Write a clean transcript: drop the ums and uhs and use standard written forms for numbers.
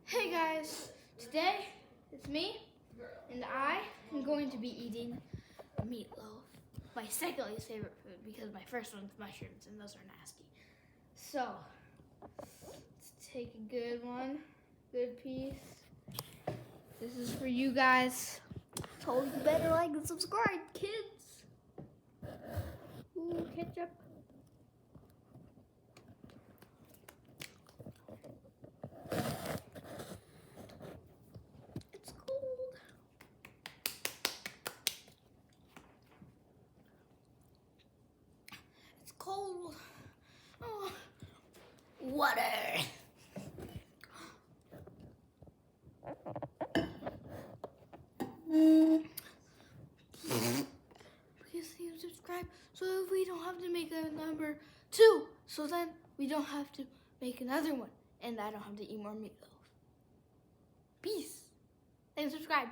Hey guys, today it's me and I am going to be eating meatloaf, my second least favorite food because my first one's mushrooms and those are nasty. So, let's take a good one, good piece. This is for you guys. Told you better like and subscribe, kids. Ooh, ketchup. It's cold. It's cold. Oh. Water. Please see and subscribe so that we don't have to make a number 2. So then we don't have to make another one. And I don't have to eat more meatloaf. Peace. And subscribe.